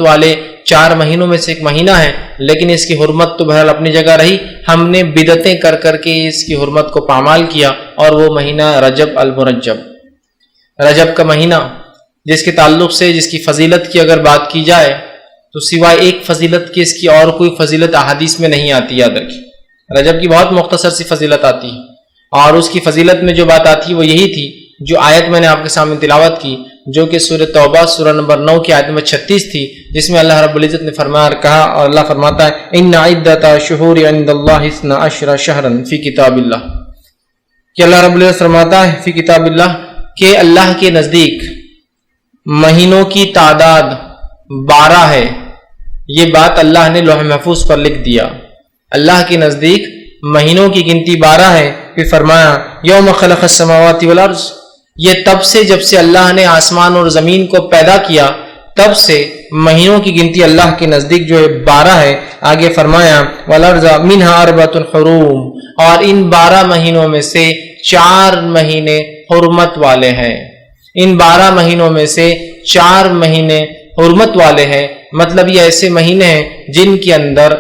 حرمت والے 4 مہینوں میں سے ایک مہینہ ہے، لیکن اس کی حرمت تو بہرحال اپنی جگہ رہی، ہم نے بدعتیں کر کر کے اس کی حرمت کو پامال کیا، اور وہ مہینہ رجب المرجب، رجب کا مہینہ، جس کے تعلق سے جس کی فضیلت کی اگر بات کی جائے تو سوائے ایک فضیلت کی اس کی اور کوئی فضیلت احادیث میں نہیں آتی، یاد رکھیے۔ رجب کی بہت مختصر سی فضیلت آتی ہے، اور اس کی فضیلت میں جو بات آتی ہے وہ یہی تھی جو آیت میں نے آپ کے سامنے تلاوت کی، جو کہ سورہ توبہ سورہ نمبر 9 کی آیت نمبر 36 تھی، جس میں اللہ رب العزت نے فرمایا اور کہا، اور اللہ فرماتا ہے ان عدۃ الشہور عند اللہ 12 شہرا فی کتاب اللہ، کہ اللہ رب العزت فرماتا ہے فی کتاب اللہ کہ اللہ کے نزدیک مہینوں کی تعداد 12 ہے۔ یہ بات اللہ نے لوح محفوظ پر لکھ دیا، اللہ کے نزدیک مہینوں کی گنتی 12 ہے۔ پھر فرمایا یوم خلق السماوات والارض، یہ تب سے جب سے اللہ نے آسمان اور زمین کو پیدا کیا تب سے مہینوں کی گنتی اللہ کے نزدیک جو ہے 12 ہے۔ آگے فرمایا والارض منها 4 حرم، اور ان 12 مہینوں میں سے 4 مہینے حرمت والے ہیں، ان 12 مہینوں میں سے 4 مہینے حرمت والے ہیں، مطلب یہ ایسے مہینے ہیں جن کے اندر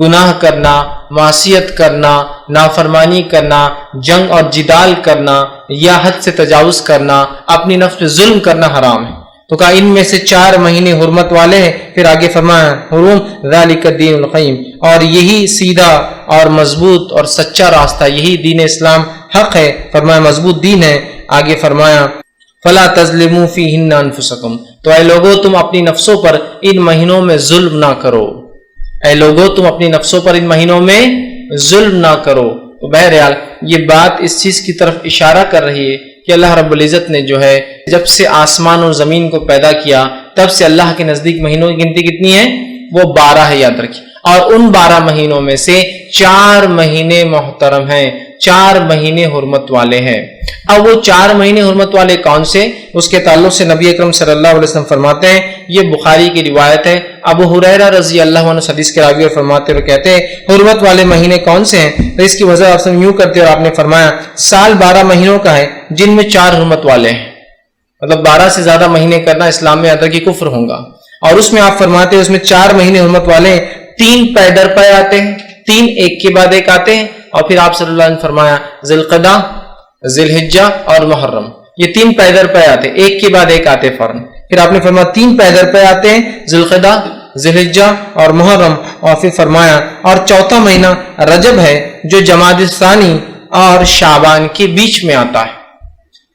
گناہ کرنا، معصیت کرنا، نافرمانی کرنا، جنگ اور جدال کرنا یا حد سے تجاوز کرنا، اپنی نفس پہ ظلم کرنا حرام ہے۔ تو کہا ان میں سے 4 مہینے حرمت والے ہیں۔ پھر آگے فرمایا حرم ذالک الدین القیم، اور یہی سیدھا اور مضبوط اور سچا راستہ، یہی دین اسلام حق ہے، فرمایا مضبوط دین ہے۔ آگے فرمایا فلا تظلموا فیہن انفسکم، تو اے لوگو تم اپنی نفسوں پر ان مہینوں میں ظلم نہ کرو، اے لوگو تم اپنی نفسوں پر ان مہینوں میں ظلم نہ کرو۔ تو بہرحال یہ بات اس چیز کی طرف اشارہ کر رہی ہے کہ اللہ رب العزت نے جو ہے جب سے آسمان اور زمین کو پیدا کیا تب سے اللہ کے نزدیک مہینوں کی گنتی کتنی ہے؟ وہ 12 ہے، یاد رکھیے، اور ان 12 مہینوں میں سے 4 مہینے محترم ہیں، 4 مہینے حرمت والے ہیں۔ اب وہ 4 مہینے حرمت والے کون سے؟ اس کے تعلق سے نبی اکرم صلی اللہ علیہ وسلم فرماتے ہیں، یہ بخاری کی روایت ہے، ابو ہریرہ رضی اللہ عنہ حدیث کے راوی اور فرماتے ہوئے کہتے ہیں حرمت والے مہینے کون سے ہیں؟ تو اس کی وجہ آپ سے یوں کرتے اور آپ نے فرمایا سال 12 مہینوں کا ہے جن میں 4 حرمت والے ہیں، مطلب 12 سے زیادہ مہینے کرنا اسلام میں ادر کی کفر ہوگا، اور اس میں آپ فرماتے ہیں اس میں 4 مہینے حرمت والے ہیں، 3 پے در پے آتے ہیں، 3 ایک کے بعد ایک آتے ہیں، اور پھر آپ صلی اللہ علیہ وسلم فرمایا ذی القعدہ، ذی الحجہ اور محرم، یہ 3 پے در پے آتے ہیں، ایک کے بعد ایک آتے فوراً۔ پھر آپ نے فرمایا 3 پے در پے آتے ہیں، ذی القعدہ، ذی الحجہ اور محرم، اور پھر فرمایا اور 4تھا مہینہ رجب ہے جو جمادی الثانی اور شعبان کے بیچ میں آتا ہے۔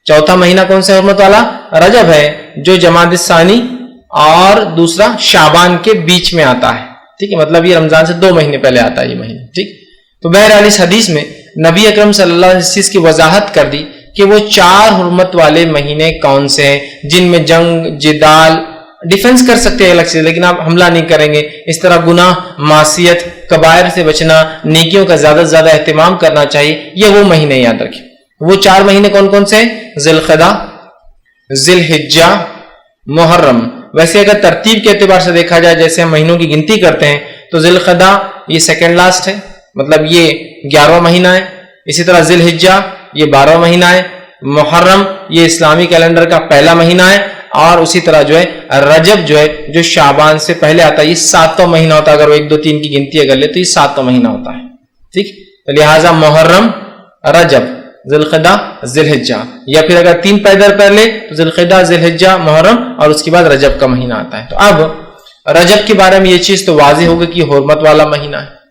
4تھا مہینہ کون سا حرمت والا؟ رجب ہے جو جمادی الثانی اور دوسرا شعبان کے بیچ میں آتا ہے، ٹھیک ہے، مطلب یہ رمضان سے 2 مہینے پہلے آتا ہے یہ مہینہ، ٹھیک۔ تو بہرحال اس حدیث میں نبی اکرم صلی اللہ علیہ وسلم اس چیز کی وضاحت کر دی کہ وہ 4 حرمت والے مہینے کون سے ہیں جن میں جنگ، جدال، ڈیفنس کر سکتے ہیں الگ سے، لیکن آپ حملہ نہیں کریں گے، اس طرح گناہ، معصیت، کبائر سے بچنا، نیکیوں کا زیادہ سے زیادہ اہتمام کرنا چاہیے، یہ وہ مہینے یاد رکھیں۔ وہ 4 مہینے کون کون سے ہیں؟ ذی القعدہ، ذی الحجہ، محرم۔ ویسے اگر ترتیب کے اعتبار سے دیکھا جائے جیسے ہم مہینوں کی گنتی کرتے ہیں تو ذی القعدہ یہ سیکنڈ لاسٹ ہے، مطلب یہ 11واں مہینہ ہے، اسی طرح ذی الحجہ یہ 12واں مہینہ ہے، محرم یہ اسلامی کیلنڈر کا پہلا مہینہ ہے، اور اسی طرح جو ہے رجب جو ہے جو شعبان سے پہلے آتا ہے، یہ 7واں مہینہ ہوتا ہے، اگر وہ 1 2 3 کی گنتی اگر لے تو یہ 7واں مہینہ ہوتا ہے، ٹھیک۔ تو لہٰذا محرم، رجب، ذی القعدہ، ذی الحجہ، یا پھر اگر 3 پے در پے لے تو ذی القعدہ، ذی الحجہ، محرم، اور اس کے بعد رجب کا مہینہ آتا ہے۔ تو اب رجب کے بارے میں یہ چیز تو واضح ہوگی کہ حرمت والا مہینہ ہے،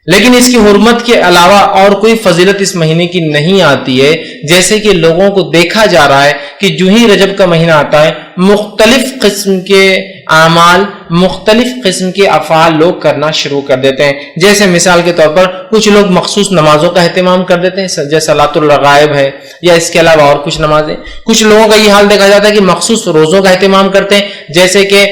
لیکن اس کی حرمت کے علاوہ اور کوئی فضیلت اس مہینے کی نہیں آتی ہے، جیسے کہ لوگوں کو دیکھا جا رہا ہے کہ جو ہی رجب کا مہینہ آتا ہے مختلف قسم کے اعمال، مختلف قسم کے افعال لوگ کرنا شروع کر دیتے ہیں۔ جیسے مثال کے طور پر کچھ لوگ مخصوص نمازوں کا اہتمام کر دیتے ہیں جیسے صلاۃ الرغائب ہے یا اس کے علاوہ اور کچھ نمازیں۔ کچھ لوگوں کا یہ حال دیکھا جاتا ہے کہ مخصوص روزوں کا اہتمام کرتے ہیں، جیسے کہ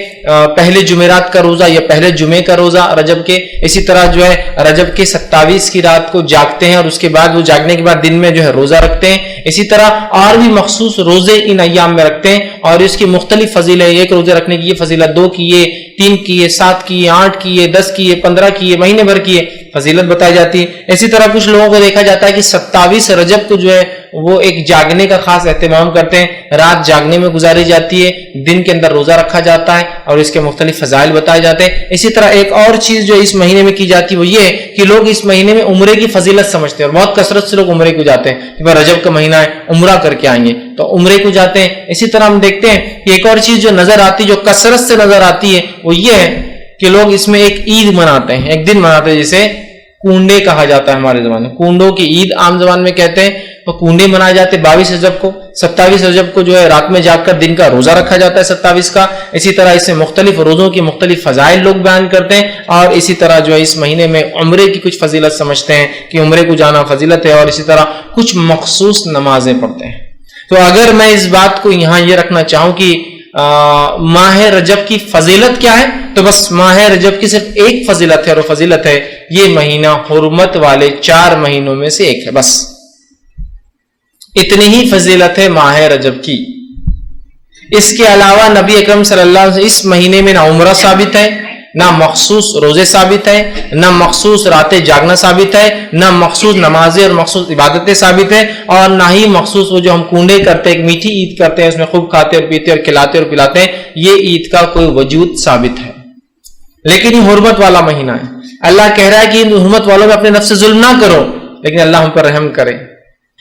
پہلے جمعرات کا روزہ یا پہلے جمعے کا روزہ رجب کے، اسی طرح جو ہے رجب کے 27 کی رات کو جاگتے ہیں اور اس کے بعد وہ جاگنے کے بعد دن میں جو ہے روزہ رکھتے ہیں، اسی طرح اور بھی مخصوص روزے ان ایام میں رکھتے ہیں، اور اس کی مختلف فضیلت، ایک روزے رکھنے کی یہ فضیلت، 2 کی یہ، 3 کی یہ، 7 کی یہ، 8 کی یہ، 10 کی یہ، 15 کی یہ، مہینے بھر کی یہ فضیلت بتائی جاتی ہے۔ اسی طرح کچھ لوگوں کو دیکھا جاتا ہے کہ 27 رجب کو جو ہے وہ ایک جاگنے کا خاص اہتمام کرتے ہیں، رات جاگنے میں گزاری جاتی ہے، دن کے اندر روزہ رکھا جاتا ہے اور اس کے مختلف فضائل بتائے جاتے ہیں۔ اسی طرح ایک اور چیز جو اس مہینے میں کی جاتی ہے وہ یہ ہے کہ لوگ اس مہینے میں عمرے کی فضیلت سمجھتے ہیں اور بہت کثرت سے لوگ عمرے کو جاتے ہیں کہ رجب کا مہینہ ہے، عمرہ کر کے آئیں گے تو عمرے کو جاتے ہیں۔ اسی طرح ہم دیکھتے ہیں کہ ایک اور چیز جو نظر آتی ہے، جو کثرت سے نظر آتی ہے، وہ یہ ہے کہ لوگ اس میں ایک عید مناتے ہیں، ایک دن مناتے ہیں جسے کنڈے کہا جاتا ہے ہمارے زبان میں، کنڈوں کی عید عام زبان میں کہتے ہیں۔ تو کنڈے منائے جاتے 22 رجب کو، 27 رجب کو جو ہے رات میں جاگ کر دن کا روزہ رکھا جاتا ہے 27 کا۔ اسی طرح اس میں مختلف روزوں کی مختلف فضائل لوگ بیان کرتے ہیں، اور اسی طرح جو ہے اس مہینے میں عمرے کی کچھ فضیلت سمجھتے ہیں کہ عمرے کو جانا فضیلت ہے، اور اسی طرح کچھ مخصوص نمازیں پڑھتے ہیں۔ تو اگر میں اس بات کو یہاں یہ رکھنا چاہوں کہ ماہ رجب کی فضیلت کیا ہے، تو بس ماہ رجب کی صرف ایک فضیلت ہے، اور وہ فضیلت ہے یہ مہینہ حرمت والے 4 مہینوں میں سے ایک ہے، بس اتنی ہی فضیلت ہے ماہ رجب کی۔ اس کے علاوہ نبی اکرم صلی اللہ علیہ وسلم اس مہینے میں نہ عمرہ ثابت ہے، نہ مخصوص روزے ثابت ہے، نہ مخصوص راتیں جاگنا ثابت ہے، نہ مخصوص نمازیں اور مخصوص عبادتیں ثابت ہے، اور نہ ہی مخصوص وہ جو ہم کنڈے کرتے ہیں، ایک میٹھی عید کرتے ہیں، اس میں خوب کھاتے اور پیتے اور کھلاتے اور پلاتے ہیں، یہ عید کا کوئی وجود ثابت ہے۔ لیکن یہ حرمت والا مہینہ ہے، اللہ کہہ رہا ہے کہ ان حرمت والوں میں اپنے نفس سے ظلم نہ کرو، لیکن اللہ ہم پر رحم کرے۔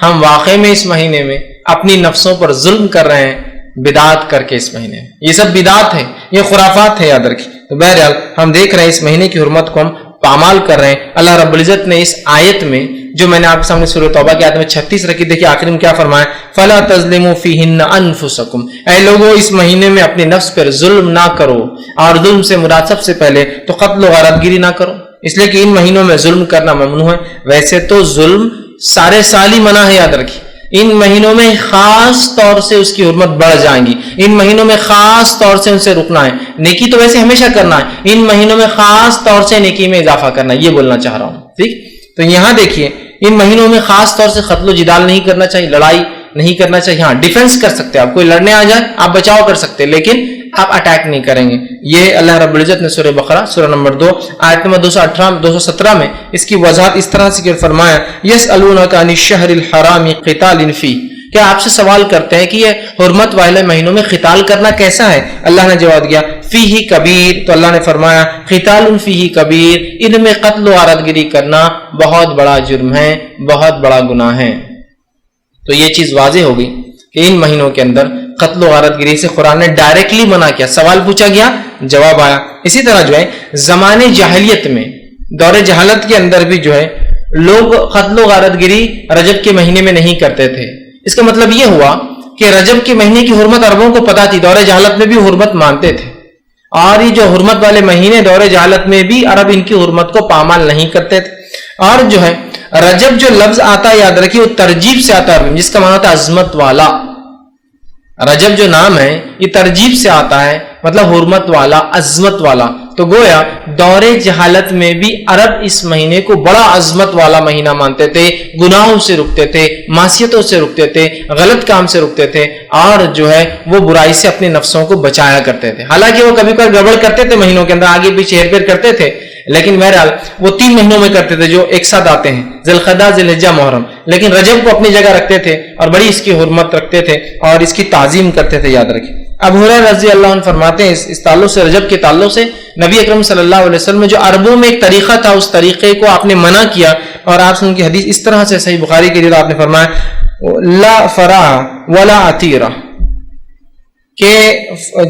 ہم واقعی میں اس مہینے میں اپنی نفسوں پر ظلم کر رہے ہیں بدعات کر کے۔ اس مہینے میں یہ سب بدعات ہے، یہ خرافات ہے، یاد رکھیں۔ تو بہرحال ہم دیکھ رہے ہیں اس مہینے کی حرمت کو ہم پامال کر رہے ہیں۔ اللہ رب العزت نے اس آیت میں جو میں نے آپ کے سامنے سورہ توبہ کی آیت میں 36 رکھی، دیکھیے آخر میں کیا فرمایا، فَلَا تَظْلِمُوا فِيهِنَّ أَنفُسَكُمْ، اے لوگوں اس مہینے میں اپنے نفس پر ظلم نہ کرو، اور ظلم سے مراد سب سے پہلے تو قتل و غارت گیری نہ کرو، اس لیے کہ ان مہینوں میں ظلم کرنا ممنوع ہے۔ ویسے تو ظلم سارے سال ہی منع ہے، یاد رکھیے، ان مہینوں میں خاص طور سے اس کی حرمت بڑھ جائیں گی، ان مہینوں میں خاص طور سے ان سے رکنا ہے۔ نیکی تو ویسے ہمیشہ کرنا ہے، ان مہینوں میں خاص طور سے نیکی میں اضافہ کرنا ہے، یہ بولنا چاہ رہا ہوں، ٹھیک۔ تو یہاں دیکھیے ان مہینوں میں خاص طور سے قتل و جدال نہیں کرنا چاہیے، لڑائی نہیں کرنا چاہیے۔ ہاں ڈیفنس کر سکتے ہیں، آپ کوئی لڑنے آ جائے آپ بچاؤ کر سکتے ہیں، لیکن آپ اٹیک نہیں کریں گے۔ یہ اللہ رب العزت نے سورہ بقرہ سورہ نمبر 2 آیت نمبر 217 میں اس کی وضاحت اس طرح سے فرمایا، یسألونک عن الشہر الحرام قتال فیہ، کیا آپ سے سوال کرتے ہیں کہ یہ حرمت والے مہینوں میں قتال کرنا کیسا ہے؟ اللہ نے جواب دیا فیہ کبیر، تو اللہ نے فرمایا قتال فیہ کبیر، ان میں قتل و غارت گیری کرنا بہت بڑا جرم ہے، بہت بڑا گناہ ہے۔ تو یہ چیز واضح ہوگی کہ ان مہینوں کے اندر قتل و غارت گیری سے قرآن نے ڈائریکٹلی منع کیا، سوال پوچھا گیا جواب آیا۔ اسی طرح جو ہے زمانے جاہلیت میں، دور جہالت کے اندر بھی جو ہے لوگ قتل و غارت گیری رجب کے مہینے میں نہیں کرتے تھے۔ اس کا مطلب یہ ہوا کہ رجب کے مہینے کی حرمت عربوں کو پتا تھی، دور جہالت میں بھی حرمت مانتے تھے، اور یہ جو حرمت والے مہینے دور جہالت میں بھی عرب ان کی حرمت کو پامال نہیں کرتے تھے۔ اور جو ہے رجب جو لفظ آتا ہے یاد رکھیے وہ ترجیب سے آتا ہے، جس کا معنی ہوتا ہے عظمت والا۔ رجب جو نام ہے یہ ترجیب سے آتا ہے، مطلب حرمت والا، عظمت والا۔ تو گویا دور جہالت میں بھی عرب اس مہینے کو بڑا عظمت والا مہینہ مانتے تھے، گناہوں سے رکتے تھے، معصیتوں سے رکتے تھے، غلط کام سے رکتے تھے، اور جو ہے وہ برائی سے اپنے نفسوں کو بچایا کرتے تھے۔ حالانکہ وہ کبھی کبھی گڑبڑ کرتے تھے مہینوں کے اندر، آگے پیچھے ہیر پھیر کرتے تھے، لیکن بہرحال وہ 3 مہینوں میں کرتے تھے جو ایک ساتھ آتے ہیں، ذی القعدہ، ذی الحجہ، محرم، لیکن رجب کو اپنی جگہ رکھتے تھے اور بڑی اس کی حرمت رکھتے تھے اور اس کی تعظیم کرتے تھے، یاد رکھیں۔ ابو ہریرہ رضی اللہ عنہ فرماتے ہیں اس تعلق سے، رجب کے تعلق سے، نبی اکرم صلی اللہ علیہ وسلم میں جو عربوں میں ایک طریقہ تھا، اس طریقے کو آپ نے منع کیا، اور آپ سے ان کی حدیث اس طرح سے صحیح بخاری کے لیے آپ نے فرمایا لا فرح ولا عتیرہ، کہ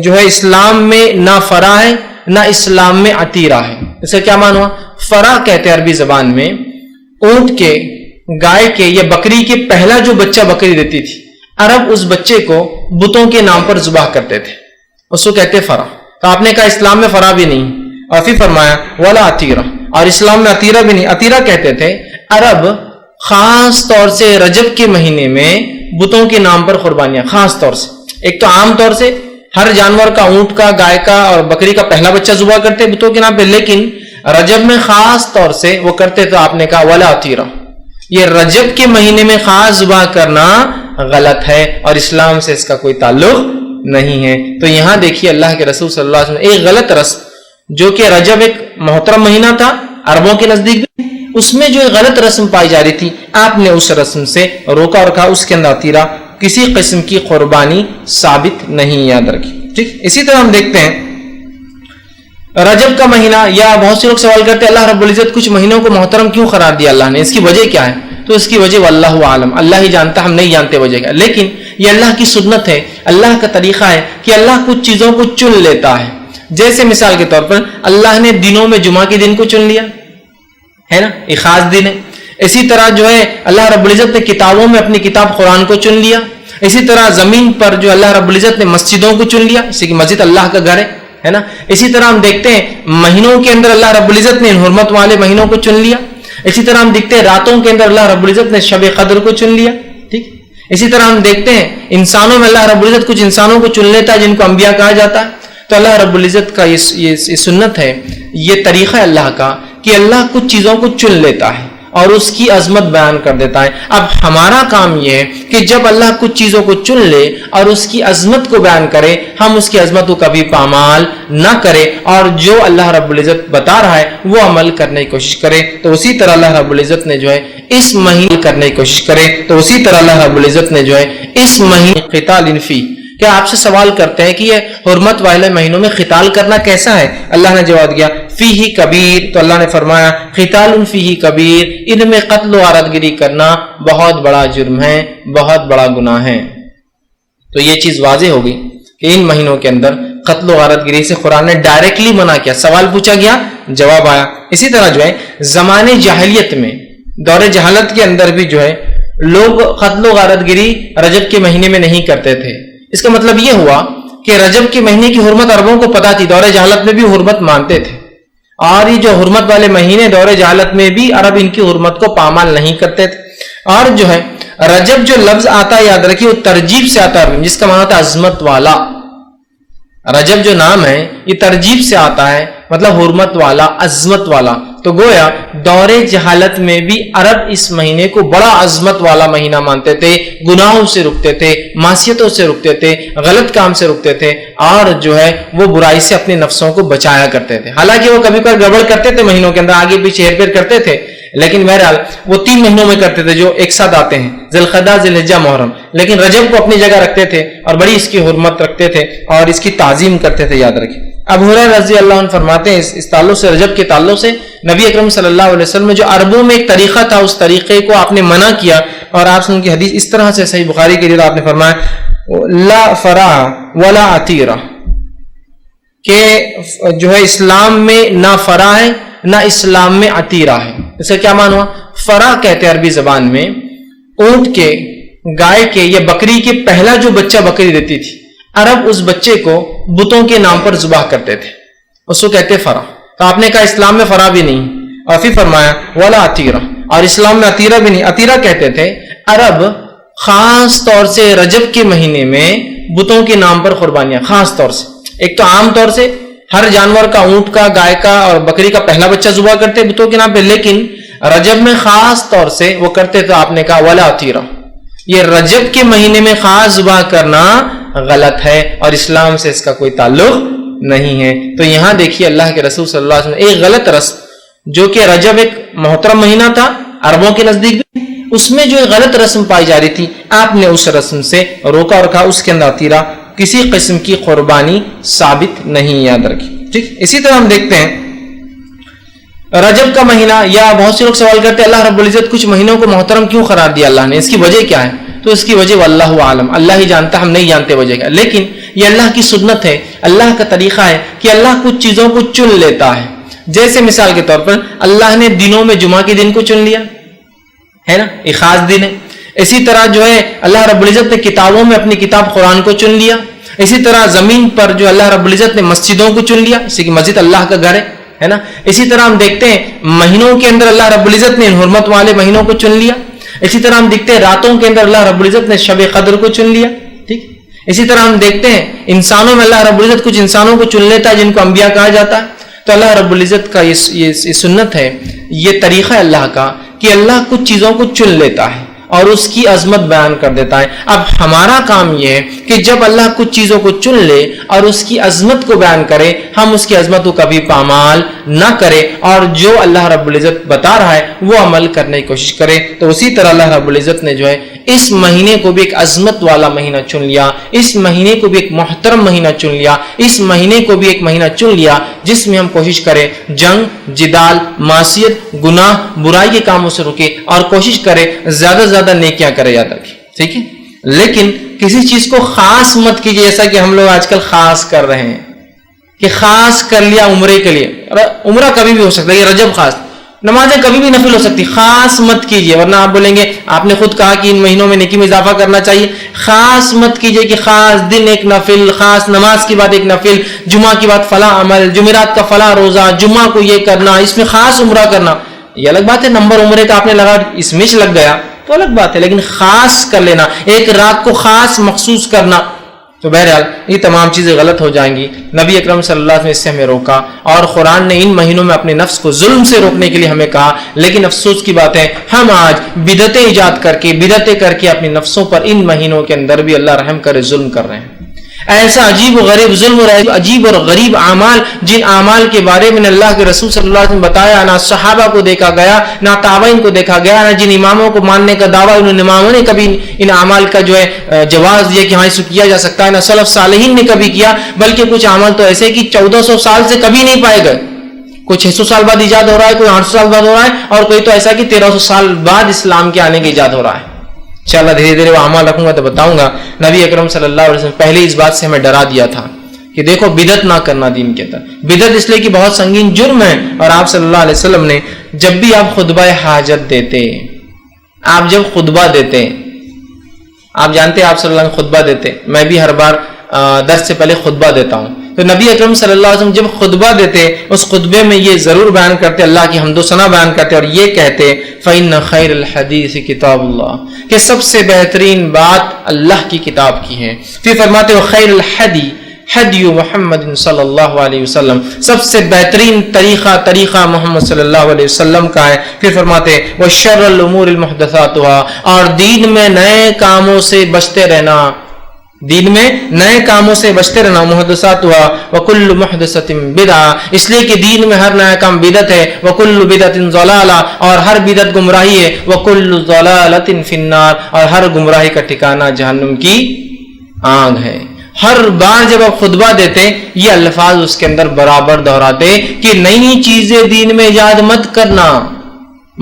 جو ہے اسلام میں نہ فرح ہے نہ اسلام میں عتیرہ ہے۔ اس کا کیا معنی ہوا؟ فرح کہتے ہیں عربی زبان میں اونٹ کے، گائے کے یا بکری کے پہلا جو بچہ بکری دیتی تھی، عرب اس بچے کو بتوں کے نام پر ذبح کرتے تھے، اس کو کہتے فرح۔ تو آپ نے کہا اسلام میں فرح بھی نہیں، اور پھر فرمایا ولا عتیرہ، اور اسلام میں عتیرہ بھی نہیں۔ عتیرہ کہتے تھے عرب خاص طور سے رجب کے مہینے میں بتوں کے نام پر قربانیاں، خاص طور سے، ایک تو عام طور سے ہر جانور کا، اونٹ کا، گائے کا اور بکری کا پہلا بچہ ذبح کرتے بتوں کے نام پہ، لیکن رجب میں خاص طور سے وہ کرتے، تو آپ نے کہا ولا عتیرہ، یہ رجب کے مہینے میں خاص ذبح کرنا غلط ہے اور اسلام سے اس کا کوئی تعلق نہیں ہے۔ تو یہاں دیکھیے اللہ کے رسول صلی اللہ علیہ وسلم ایک غلط رسم، جو کہ رجب ایک محترم مہینہ تھا عربوں کے نزدیک بھی، اس میں جو غلط رسم پائی جا رہی تھی آپ نے اس رسم سے روکا اور کہا اس کے اندر عطیرہ کسی قسم کی قربانی ثابت نہیں یاد رکھی. ٹھیک. اسی طرح ہم دیکھتے ہیں رجب کا مہینہ, یا بہت سے لوگ سوال کرتے ہیں اللہ رب العزت کچھ مہینوں کو محترم کیوں قرار دیا اللہ نے, اس کی وجہ کیا ہے؟ تو اس کی وجہ واللہ عالم, اللہ ہی جانتا, ہم نہیں جانتے وجہ کیا. لیکن یہ اللہ کی سنت ہے, اللہ کا طریقہ ہے کہ اللہ کچھ چیزوں کو چن لیتا ہے. جیسے مثال کے طور پر اللہ نے دنوں میں جمعہ کے دن کو چن لیا ہے نا, ایک خاص دن ہے. اسی طرح جو ہے اللہ رب العزت نے کتابوں میں اپنی کتاب قرآن کو چن لیا. اسی طرح زمین پر جو اللہ رب العزت نے مسجدوں کو چن لیا, اسی کی مسجد اللہ کا گھر ہے نا. اسی طرح ہم دیکھتے ہیں مہینوں کے اندر اللہ رب العزت نے حرمت والے مہینوں کو چن لیا. اسی طرح ہم دیکھتے ہیں راتوں کے اندر اللہ رب العزت نے شب قدر کو چن لیا. ٹھیک. اسی طرح ہم دیکھتے ہیں انسانوں میں اللہ رب العزت کچھ انسانوں کو چن لیتا ہے جن کو انبیاء کہا جاتا ہے. تو اللہ رب العزت کا یہ سنت ہے, یہ طریقہ ہے اللہ کا کہ اللہ کچھ چیزوں کو چن لیتا ہے اور اس کی عظمت بیان کر دیتا ہے. اب ہمارا کام یہ ہے کہ جب اللہ کچھ چیزوں کو چن لے اور اس کی عظمت کو بیان کرے, ہم اس کی عظمت کو کبھی پامال نہ کرے اور جو اللہ رب العزت بتا رہا ہے وہ عمل کرنے کی کوشش کرے. تو اسی طرح اللہ رب العزت نے جو ہے اس مہینے کرنے کی کوشش کرے. تو اسی طرح اللہ رب العزت نے جو ہے اس مہینے قتال فی, کیا آپ سے سوال کرتے ہیں کہ یہ حرمت والے مہینوں میں قتال کرنا کیسا ہے؟ اللہ نے جواب دیا فیہ کبیر, تو اللہ نے فرمایا قتال فیہ کبیر, ان میں قتل و غارت گری کرنا بہت بڑا جرم ہے, بہت بڑا گناہ ہے. تو یہ چیز واضح ہوگی کہ ان مہینوں کے اندر قتل و غارت گری سے قرآن نے ڈائریکٹلی منع کیا. سوال پوچھا گیا, جواب آیا. اسی طرح جو ہے زمانے جاہلیت میں, دور جہالت کے اندر بھی جو ہے لوگ قتل و غارت گری رجب کے مہینے میں نہیں کرتے تھے. اس کا مطلب یہ ہوا کہ رجب کے مہینے کی حرمت عربوں کو پتا تھی, دور جہالت میں بھی حرمت مانتے تھے, اور یہ جو حرمت والے مہینے دور جہالت میں بھی عرب ان کی حرمت کو پامال نہیں کرتے تھے. اور جو ہے رجب جو لفظ آتا ہے یاد رکھیے وہ ترجیب سے آتا ہے, جس کا معنی ہوتا ہے عظمت والا. رجب جو نام ہے یہ ترجیب سے آتا ہے, مطلب حرمت والا, عظمت والا. تو گویا دور جہالت میں بھی عرب اس مہینے کو بڑا عظمت والا مہینہ مانتے تھے, گناہوں سے رکتے تھے, معصیتوں سے رکتے تھے, غلط کام سے رکتے تھے, اور جو ہے وہ برائی سے اپنے نفسوں کو بچایا کرتے تھے. حالانکہ وہ کبھی کبھی گڑبڑ کرتے تھے مہینوں کے اندر, آگے پیچھے ہیر پھیر کرتے تھے, لیکن بہرحال وہ 3 مہینوں میں کرتے تھے جو ایک ساتھ آتے ہیں, ذی القعدہ, ذی الحجہ, محرم. لیکن رجب کو اپنی جگہ رکھتے تھے اور بڑی اس کی حرمت رکھتے تھے اور اس کی تعظیم کرتے تھے, یاد رکھیں. ابو ہریرہ رضی اللہ عنہ فرماتے ہیں اس تعلق سے, رجب کے تعلق سے, نبی اکرم صلی اللہ علیہ وسلم جو عربوں میں ایک طریقہ تھا اس طریقے کو آپ نے منع کیا, اور آپ سن کی حدیث اس طرح سے صحیح بخاری کے لیے آپ نے فرمایا لا فرح ولا عتیرہ, کہ جو ہے اسلام میں نہ فرح ہے نہ اسلام میں عتیرہ ہے. اس کا کیا معنی ہوا؟ فرح کہتے ہیں عربی زبان میں اونٹ کے, گائے کے یا بکری کے پہلا جو بچہ بکری دیتی تھی, عرب اس بچے کو بتوں کے نام پر ذبح کرتے تھے, اس کو کہتے فرح. تو آپ نے کہا اسلام میں فرح بھی نہیں, اور پھر فرمایا ولا عتیرہ, اور اسلام میں عتیرہ بھی نہیں. عتیرہ کہتے تھے عرب خاص طور سے رجب کے مہینے میں بتوں کے نام پر قربانیاں, خاص طور سے. ایک تو عام طور سے ہر جانور کا, اونٹ کا, گائے کا اور بکری کا پہلا بچہ ذبح کرتے بتوں کے نام پہ, لیکن رجب میں خاص طور سے وہ کرتے. تو آپ نے کہا ولا عتیرہ, یہ رجب کے مہینے میں خاص ذبح کرنا غلط ہے اور اسلام سے اس کا کوئی تعلق نہیں ہے. تو یہاں دیکھیے اللہ کے رسول صلی اللہ علیہ وسلم ایک غلط رسم, جو کہ رجب ایک محترم مہینہ تھا عربوں کے نزدیک بھی, اس میں جو غلط رسم پائی جا رہی تھی آپ نے اس رسم سے روکا اور کہا اس کے اندر عتیرہ کسی قسم کی قربانی ثابت نہیں یاد رکھی. ٹھیک. اسی طرح ہم دیکھتے ہیں رجب کا مہینہ, یا بہت سے لوگ سوال کرتے ہیں اللہ رب العزت کچھ مہینوں کو محترم کیوں قرار دیا اللہ نے, اس کی وجہ کیا ہے؟ تو اس کی وجہ واللہ عالم, اللہ ہی جانتا, ہم نہیں جانتے وجہ کیا. لیکن یہ اللہ کی سنت ہے, اللہ کا طریقہ ہے کہ اللہ کچھ چیزوں کو چن لیتا ہے. جیسے مثال کے طور پر اللہ نے دنوں میں جمعہ کے دن کو چن لیا ہے نا, ایک خاص دن ہے. اسی طرح جو ہے اللہ رب العزت نے کتابوں میں اپنی کتاب قرآن کو چن لیا. اسی طرح زمین پر جو اللہ رب العزت نے مسجدوں کو چن لیا, اسی کی مسجد اللہ کا گھر ہے نا. اسی طرح ہم دیکھتے ہیں مہینوں کے اندر اللہ رب العزت نے حرمت والے مہینوں کو چن لیا. اسی طرح ہم دیکھتے ہیں راتوں کے اندر اللہ رب العزت نے شب قدر کو چن لیا. ٹھیک. اسی طرح ہم دیکھتے ہیں انسانوں میں اللہ رب العزت کچھ انسانوں کو چن لیتا ہے جن کو انبیاء کہا جاتا ہے. تو اللہ رب العزت کا یہ سنت ہے, یہ طریقہ ہے اللہ کا کہ اللہ کچھ چیزوں کو چن لیتا ہے اور اس کی عظمت بیان کر دیتا ہے۔ اب ہمارا کام یہ ہے کہ جب اللہ کچھ چیزوں کو چن لے اور اس کی عظمت کو بیان کرے، ہم اس کی عظمت کو کبھی پامال نہ کرے اور جو اللہ رب العزت بتا رہا ہے وہ عمل کرنے کی کوشش کرے۔ تو اسی طرح اللہ رب العزت نے جو ہے اس مہینے کو بھی ایک عظمت والا مہینہ چن لیا، اس مہینے کو بھی ایک محترم مہینہ چن لیا، اس مہینے کو بھی ایک مہینہ چن لیا جس میں ہم کوشش کریں جنگ، جدال، معصیت، گناہ، برائی کے کاموں سے رکے اور کوشش کرے زیادہ سے زیادہ نیکیاں کرے یاد رکھیں، ٹھیک ہے؟ لیکن کسی چیز کو خاص مت کیجیے، جیسا کہ ہم لوگ آج کل خاص کر رہے ہیں کہ خاص کر لیا عمرے کے لیے۔ عمرہ کبھی بھی ہو سکتا ہے، یہ رجب خاص، نمازیں کبھی بھی نفل ہو سکتی، خاص مت کیجیے، ورنہ آپ بولیں گے آپ نے خود کہا کہ ان مہینوں میں نیکی میں اضافہ کرنا چاہیے۔ خاص مت کیجیے کہ خاص دن ایک نفل، خاص نماز کی بعد ایک نفل، جمعہ کی بعد فلاں عمل، جمعرات کا فلاں روزہ، جمعہ کو یہ کرنا، اس میں خاص عمرہ کرنا، یہ الگ بات ہے۔ نمبر عمرے کا آپ نے لگا، اس میں لگ گیا تو الگ بات ہے، لیکن خاص کر لینا، ایک رات کو خاص مخصوص کرنا، تو بہرحال یہ تمام چیزیں غلط ہو جائیں گی۔ نبی اکرم صلی اللہ علیہ وسلم نے اس سے ہمیں روکا اور قرآن نے ان مہینوں میں اپنے نفس کو ظلم سے روکنے کے لیے ہمیں کہا، لیکن افسوس کی بات ہے ہم آج بدعتیں ایجاد کر کے اپنے نفسوں پر ان مہینوں کے اندر بھی اللہ رحم کرے ظلم کر رہے ہیں۔ ایسا عجیب و غریب ظلم اور عجیب اور غریب اعمال، جن اعمال کے بارے میں اللہ کے رسول صلی اللہ علیہ وسلم بتایا، نہ صحابہ کو دیکھا گیا، نہ تابعین کو دیکھا گیا، نہ جن اماموں کو ماننے کا دعویٰ ان اماموں نے کبھی ان اعمال کا جو ہے جواز دیا کہ ہاں اس کو کیا جا سکتا ہے، نہ سلف صالحین نے کبھی کیا، بلکہ کچھ اعمال تو ایسے کہ 1400 سال سے کبھی نہیں پائے گئے، کوئی 600 سال بعد ایجاد ہو رہا ہے، کوئی 800 سال بعد ہو رہا ہے، اور کوئی تو ایسا کہ 1300 سال بعد اسلام کے آنے کے ایجاد ہو رہا ہے۔ انشاءاللہ دھیرے دھیرے وہ اعمال رکھوں گا تو بتاؤں گا۔ نبی اکرم صلی اللہ علیہ وسلم پہلے اس بات سے ہمیں ڈرا دیا تھا کہ دیکھو بدعت نہ کرنا دین کے اندر، بدعت اس لیے کہ بہت سنگین جرم ہے، اور آپ صلی اللہ علیہ وسلم نے جب بھی آپ خطبہ حاجت دیتے، آپ جب خطبہ دیتے، آپ جانتے ہیں آپ صلی اللہ علیہ وسلم خطبہ دیتے، میں بھی ہر بار درس سے پہلے خطبہ دیتا ہوں، تو نبی اکرم صلی اللہ علیہ وسلم جب خطبہ دیتے اس خطبے میں یہ ضرور بیان کرتے، اللہ کی حمد و ثنا بیان کرتے اور یہ کہتے فَإِنَّ خَيْرَ الْحَدِيثِ کتاب اللہ، کہ سب سے بہترین بات اللہ کی کتاب کی ہے۔ پھر فرماتے ہو خیر الحدی حدی محمد صلی اللہ علیہ وسلم، سب سے بہترین طریقہ محمد صلی اللہ علیہ وسلم کا ہے۔ پھر فرماتے وَشَرَّ الْأُمُورِ الْمُحْدَثَاتُهَا، اور دین میں نئے کاموں سے بچتے رہنا، دین میں نئے کاموں سے بچتے رہنا، محدثاتها وکل محدثۃ بدعہ، اس لیے کہ دین میں ہر نیا کام بدعت ہے، وکل بدعۃ ضلالہ، اور ہر بدعت گمراہی ہے، وکل ضلالۃ فی النار، اور ہر گمراہی کا ٹھکانہ جہنم کی آگ ہے۔ ہر بار جب آپ خطبہ دیتے یہ الفاظ اس کے اندر برابر دہراتے کہ نئی چیزیں دین میں ایجاد مت کرنا،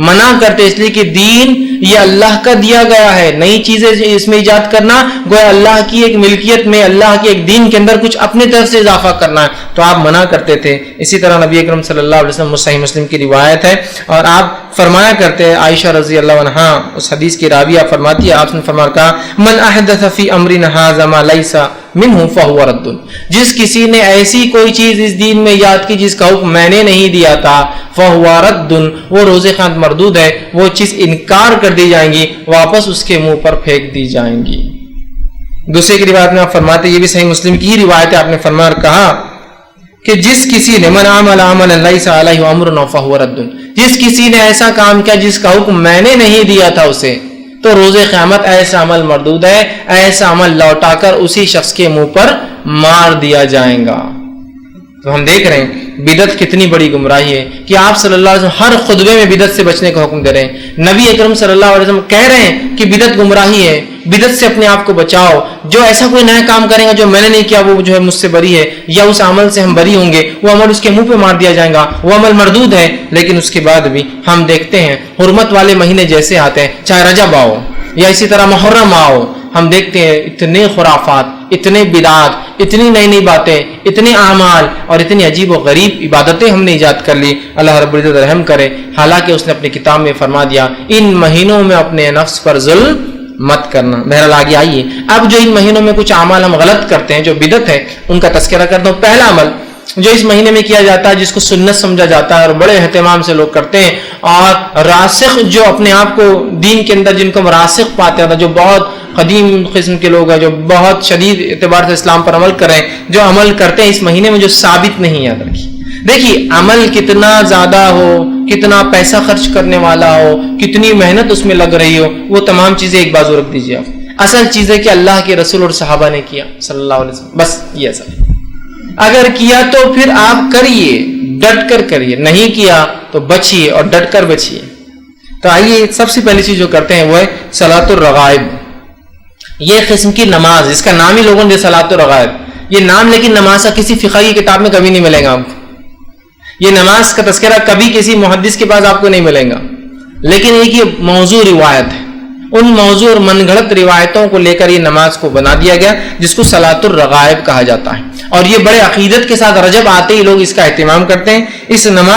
منع کرتے، اس لیے کہ دین یہ اللہ کا دیا گیا ہے، نئی چیزیں اس میں ایجاد کرنا گویا اللہ کی ایک ملکیت میں، اللہ کے ایک دین کے اندر کچھ اپنے طرف سے اضافہ کرنا ہے، تو آپ منع کرتے تھے۔ اسی طرح نبی اکرم صلی اللہ علیہ وسلم صحیح مسلم کی روایت ہے، اور آپ فرمایا کرتے ہیں، عائشہ رضی اللہ عنہا اس حدیث کی راویہ فرماتی ہے، آپ نے فرمایا کہا من احدث فی امرنا ھذا ما لیس منہ فہو رد، جس کسی نے ایسی کوئی چیز اس دین میں یاد کی جس کا حکم میں نے نہیں دیا تھا، فہو رد، وہ روز قیامت مردود ہے، وہ چیز انکار کر دی جائیں گی، واپس اس کے منہ پر پھینک دی جائیں گی۔ دوسرے کی روایت میں آپ فرماتے، یہ بھی صحیح مسلم کی ہی روایت ہے، آپ نے فرمایا کہا کہ جس کسی نے من عمل عملا لیس علیہ امرنا فہو رد، جس کسی نے ایسا کام کیا جس کا حکم میں نے نہیں دیا تھا اسے، تو روز قیامت ایسا عمل مردود ہے، ایسا عمل لوٹا کر اسی شخص کے منہ پر مار دیا جائے گا۔ تو ہم دیکھ رہے ہیں بدعت کتنی بڑی گمراہی ہے کہ آپ صلی اللہ علیہ وسلم ہر خطبے میں بدعت سے بچنے کا حکم دے رہے ہیں۔ نبی اکرم صلی اللہ علیہ وسلم کہہ رہے ہیں کہ بدعت گمراہی ہے، بدعت سے اپنے آپ کو بچاؤ، جو ایسا کوئی نیا کام کرے گا جو میں نے نہیں کیا وہ جو ہے مجھ سے بری ہے، یا اس عمل سے ہم بری ہوں گے، وہ عمل اس کے منہ پہ مار دیا جائے گا، وہ عمل مردود ہے۔ لیکن اس کے بعد بھی ہم دیکھتے ہیں حرمت والے مہینے جیسے آتے ہیں، چاہے رجب آؤ یا اسی طرح محرم آؤ، ہم دیکھتے ہیں اتنے خرافات، اتنے بدعات، اتنی نئی نئی باتیں، اتنے اعمال اور اتنی عجیب و غریب عبادتیں ہم نے ایجاد کر لی۔ اللہ رب العزت رحم کرے، حالانکہ اس نے اپنی کتاب میں فرما دیا ان مہینوں میں اپنے نفس پر ظلم مت کرنا۔ بہرحال آگے آئیے، اب جو ان مہینوں میں کچھ اعمال ہم غلط کرتے ہیں جو بدعت ہے ان کا تذکرہ کرتا ہوں۔ پہلا عمل جو اس مہینے میں کیا جاتا ہے جس کو سنت سمجھا جاتا ہے اور بڑے اہتمام سے لوگ کرتے ہیں، اور راسخ جو اپنے آپ کو دین کے اندر جن کو ہم راسخ پاتے ہیں، جو بہت قدیم قسم کے لوگ ہیں، جو بہت شدید اعتبار سے اسلام پر عمل کریں، جو عمل کرتے ہیں اس مہینے میں جو ثابت نہیں، یاد رکھیے۔ دیکھیے عمل کتنا زیادہ ہو، کتنا پیسہ خرچ کرنے والا ہو, کتنی محنت اس میں لگ رہی ہو, وہ تمام چیزیں ایک بازو رکھ دیجیے آپ. اصل چیز ہے کہ اللہ کے رسول اور صحابہ نے کیا صلی اللہ علیہ وسلم, بس یہ اصل ہے. اگر کیا تو پھر آپ کریے, ڈٹ کر کریے, نہیں کیا تو بچیے اور ڈٹ کر بچیے. تو آئیے سب سے پہلی چیز جو کرتے ہیں وہ ہے صلاۃ الرغائب. یہ قسم کی نماز, اس کا نام ہی لوگوں نے صلاۃ الرغائب, یہ نام لیکن نماز کا کسی فقہ کی کتاب میں کبھی نہیں ملے گا آپ کو. یہ نماز کا تذکرہ کبھی کسی محدث کے پاس آپ کو نہیں ملے گا. لیکن ایک یہ موضوع روایت ہے, ان موضوع اور من گھڑت روایتوں کو لے کر یہ نماز کو بنا دیا گیا جس کو صلاۃ الرغائب کہا جاتا ہے. اور یہ بڑے عقیدت کے ساتھ رجب آتے ہی لوگ اس کا اہتمام کرتے ہیں. اس نماز